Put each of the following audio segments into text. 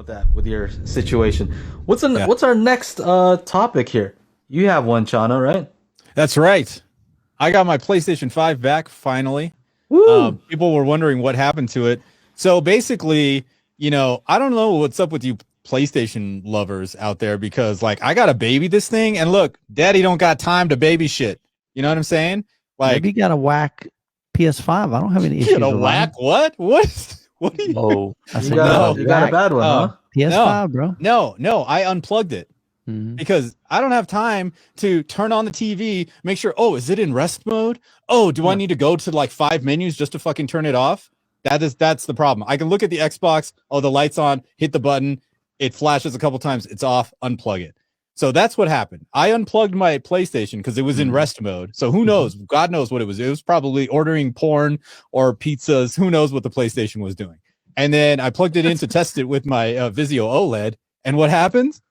that, with your situation. What's our next topic here? You have one, Chana, right? That's right. I got my PlayStation 5 back finally. Woo! People were wondering what happened to it. So basically, I don't know what's up with you PlayStation lovers out there, because like I got to baby this thing, and look, daddy don't got time to baby shit. You know what I'm saying? Like, maybe you got a whack PS5. I don't have any issues. You got a whack what? What do you? Oh, you got a bad one, huh? PS5, bro. No, I unplugged it. Because I don't have time to turn on the TV, make sure, is it in rest mode? Oh, do I need to go to like 5 menus just to fucking turn it off? That's the problem. I can look at the Xbox, the light's on, hit the button, it flashes a couple times, it's off, unplug it. So that's what happened. I unplugged my PlayStation because it was in rest mode. So who knows? God knows what it was. It was probably ordering porn or pizzas. Who knows what the PlayStation was doing? And then I plugged it in to test it with my Vizio OLED. And what happens?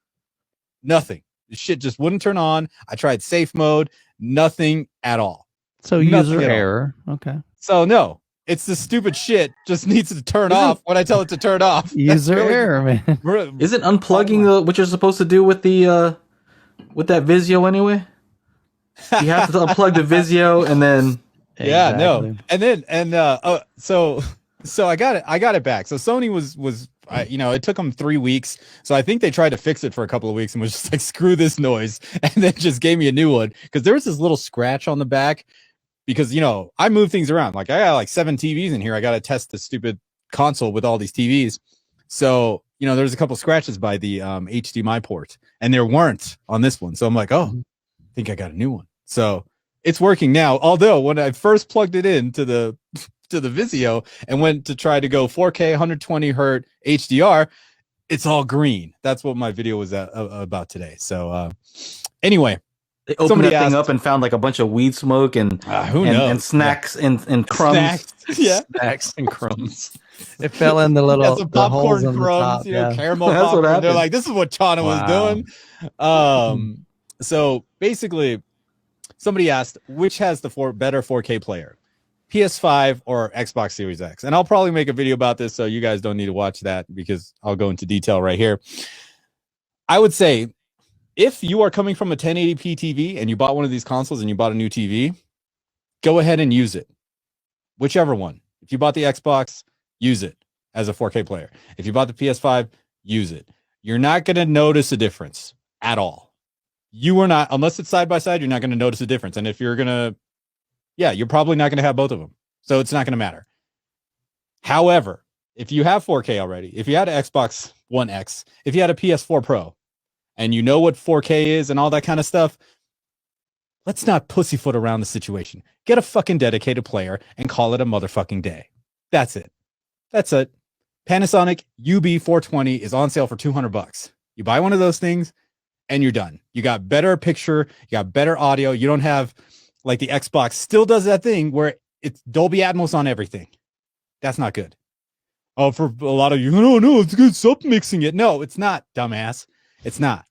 Nothing. The shit just wouldn't turn on. I tried safe mode, nothing at all. So user error. Okay. So no, it's the stupid shit just needs to turn off when I tell it to turn off. User error, man. Isn't unplugging what you're supposed to do with the with that Vizio anyway? You have to unplug the Vizio and then no. So I got it back. So Sony was it took them 3 weeks. So I think they tried to fix it for a couple of weeks and was just like, screw this noise. And then just gave me a new one. Because there was this little scratch on the back. Because, I move things around. Like I got like 7 TVs in here. I got to test the stupid console with all these TVs. So, there's a couple scratches by the HDMI port. And there weren't on this one. So I'm like, I think I got a new one. So it's working now. Although when I first plugged it into the Vizio and went to try to go 4K 120 hertz HDR, it's all green. That's what my video was about today. So anyway, they opened that thing up and found like a bunch of weed smoke and who knows, and snacks and crumbs. Snacks and crumbs. It fell in the little some popcorn crumbs, caramel popcorn. They're like, this is what Chana was doing. So basically, somebody asked which has the better 4K player, PS5 or Xbox Series X. And I'll probably make a video about this, so you guys don't need to watch that because I'll go into detail right here. I would say if you are coming from a 1080p TV and you bought one of these consoles and you bought a new TV, go ahead and use it. Whichever one. If you bought the Xbox, use it as a 4K player. If you bought the PS5, use it. You're not going to notice a difference at all. You are not, unless it's side by side, you're not going to notice a difference. And if you're going to, you're probably not going to have both of them. So it's not going to matter. However, if you have 4K already, if you had an Xbox One X, if you had a PS4 Pro, and you know what 4K is and all that kind of stuff, let's not pussyfoot around the situation. Get a fucking dedicated player and call it a motherfucking day. That's it. Panasonic UB420 is on sale for $200. You buy one of those things and you're done. You got better picture, you got better audio. You don't have, like, the Xbox still does that thing where it's Dolby Atmos on everything. That's not good. Oh, for a lot of you, no, it's good. Stop mixing it. No, it's not, dumbass. It's not.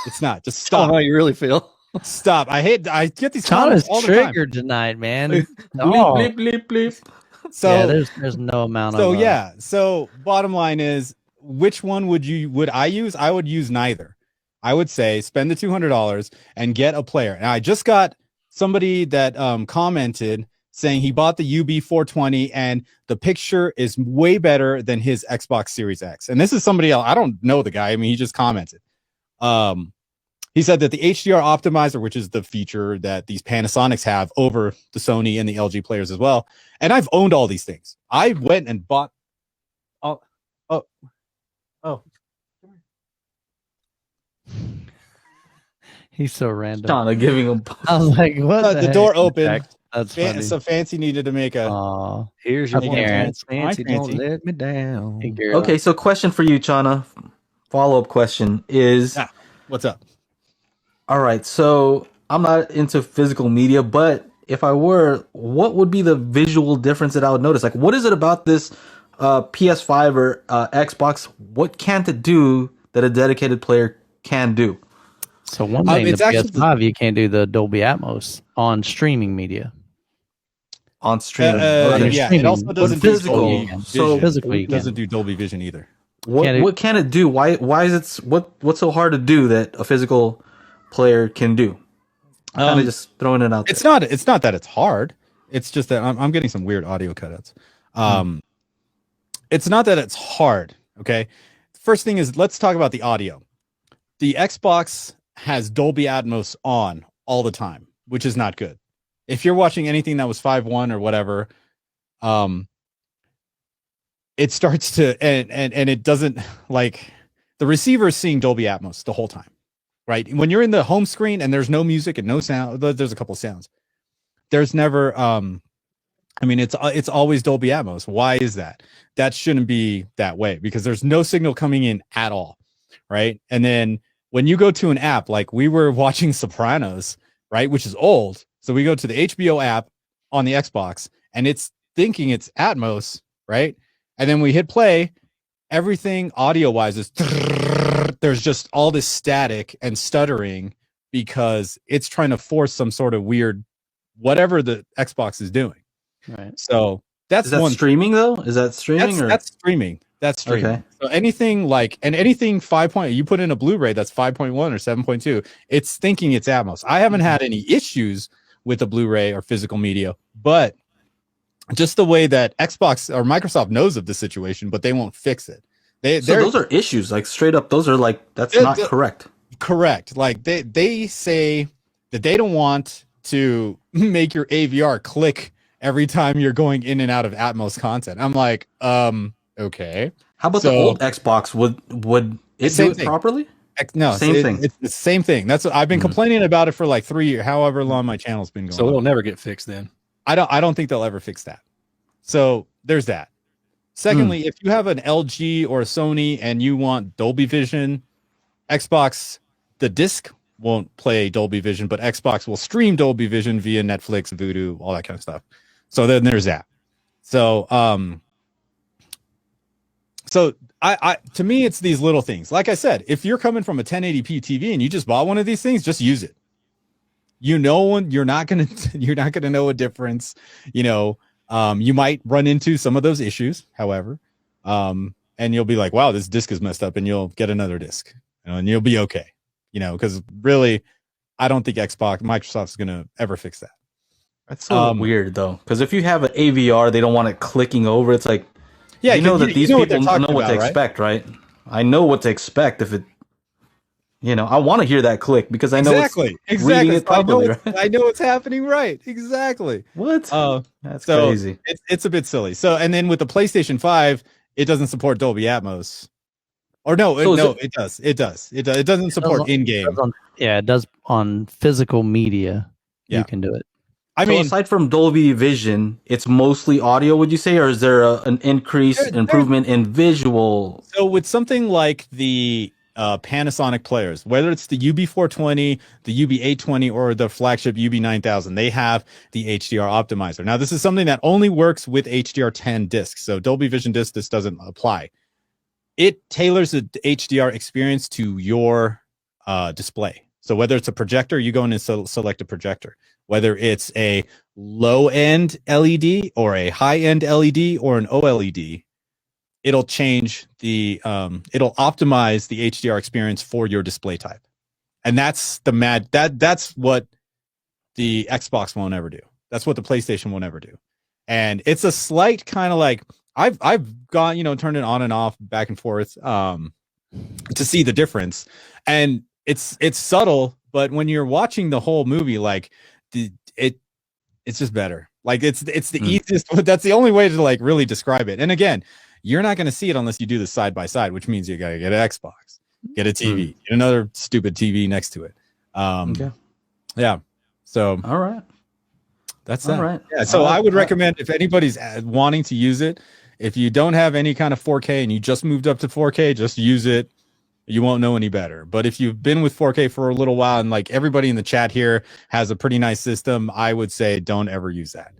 It's not. Just stop. I don't know how you really feel. Stop. I get these comments all the time. Triggered tonight, man. Bleep, bleep, bleep. So there's no amount of. So bottom line is, which one would I use? I would use neither. I would say spend the $200 and get a player. And I just got somebody that commented saying he bought the UB420 and the picture is way better than his Xbox Series X. And this is somebody else. I don't know the guy. I mean, he just commented. He said that the HDR optimizer, which is the feature that these Panasonics have over the Sony and the LG players as well. And I've owned all these things. I went and bought. Oh. He's so random. Donna giving him. I was like, what? The door opened. That's funny. So Fancy needed to make a. Here's your parents. Fancy, don't let me down. Okay, so question for you, Chana. Follow-up question is. What's up? All right, so I'm not into physical media, but if I were, what would be the visual difference that I would notice? Like, what is it about this PS5 or Xbox? What can't it do that a dedicated player can do? So one thing, the PS5, you can't do the Dolby Atmos on streaming media. On streaming, it also doesn't do Dolby Vision. So physically, it doesn't do Dolby Vision either. What can it do? Why is it what's so hard to do that a physical player can do? Kind of just throwing it out there. It's not that it's hard. It's just that I'm getting some weird audio cutouts. It's not that it's hard. Okay. First thing is, let's talk about the audio. The Xbox has Dolby Atmos on all the time, which is not good. If you're watching anything that was 5.1 or whatever, it starts to and it doesn't, like, the receiver is seeing Dolby Atmos the whole time, right? When you're in the home screen and there's no music and no sound, there's a couple of sounds. There's never it's always Dolby Atmos. Why is that? That shouldn't be that way, because there's no signal coming in at all, right? And then when you go to an app, like we were watching Sopranos, right, which is old, so we go to the HBO app on the Xbox and it's thinking it's Atmos, right? And then we hit play, everything audio-wise is there's just all this static and stuttering because it's trying to force some sort of weird whatever the Xbox is doing. Right. So that's one streaming though? Is that streaming? That's streaming. That's streaming. Okay. So anything 5 point, you put in a Blu-ray that's 5.1 or 7.2, it's thinking it's Atmos. I haven't had any issues with a Blu-ray or physical media, but just the way that Xbox or Microsoft knows of the situation, but they won't fix it. Those are issues, like straight up. Those are like, that's not correct. Correct. Like they say that they don't want to make your AVR click every time you're going in and out of Atmos content. I'm like, okay. How about the old Xbox? Would it do it properly? No, same thing. It's the same thing. That's what I've been complaining about it for like 3 years, however long my channel's been going. So it'll never get fixed then. I don't think they'll ever fix that. So there's that. Secondly, if you have an LG or a Sony and you want Dolby Vision, Xbox, the disc won't play Dolby Vision, but Xbox will stream Dolby Vision via Netflix, Vudu, all that kind of stuff. So then there's that. So I to me, it's these little things. Like I said, if you're coming from a 1080p TV and you just bought one of these things, just use it. You're not gonna know a difference. You might run into some of those issues, however, and you'll be like, wow, this disc is messed up, and you'll get another disc, and you'll be okay. Because really, I don't think Microsoft's gonna ever fix that. That's so weird though, because if you have an AVR, they don't want it clicking over. It's like, yeah, these people know what to expect, right? I know what to expect if it. I want to hear that click because I know exactly. Reading it properly, I know it's happening right. Exactly. What? That's crazy. It's a bit silly. So, and then with the PlayStation 5, it doesn't support Dolby Atmos. Or it does. It doesn't support in-game. It does on physical media. Yeah. You can do it. I mean, aside from Dolby Vision, it's mostly audio, would you say, or is there an improvement in visual? So with something like the Panasonic players, whether it's the UB420, the UB820, or the flagship UB9000, they have the HDR optimizer. Now, this is something that only works with HDR10 discs. So Dolby Vision disc, this doesn't apply. It tailors the HDR experience to your display. So whether it's a projector, you go in and select a projector. Whether it's a low-end LED or a high-end LED or an OLED, it'll change it'll optimize the HDR experience for your display type. And that's that's what the Xbox won't ever do. That's what the PlayStation won't ever do. And it's a slight kind of like, I've gone, turned it on and off back and forth to see the difference. And it's subtle, but when you're watching the whole movie, like it's just better. Like it's the easiest, that's the only way to like really describe it. And again, you're not going to see it unless you do the side by side, which means you got to get an Xbox, get a TV, get another stupid TV next to it. Okay. Yeah. So, all right. That's that. All right. Yeah. So I would recommend, if anybody's wanting to use it, if you don't have any kind of 4K and you just moved up to 4K, just use it. You won't know any better. But if you've been with 4K for a little while, and like everybody in the chat here has a pretty nice system, I would say don't ever use that.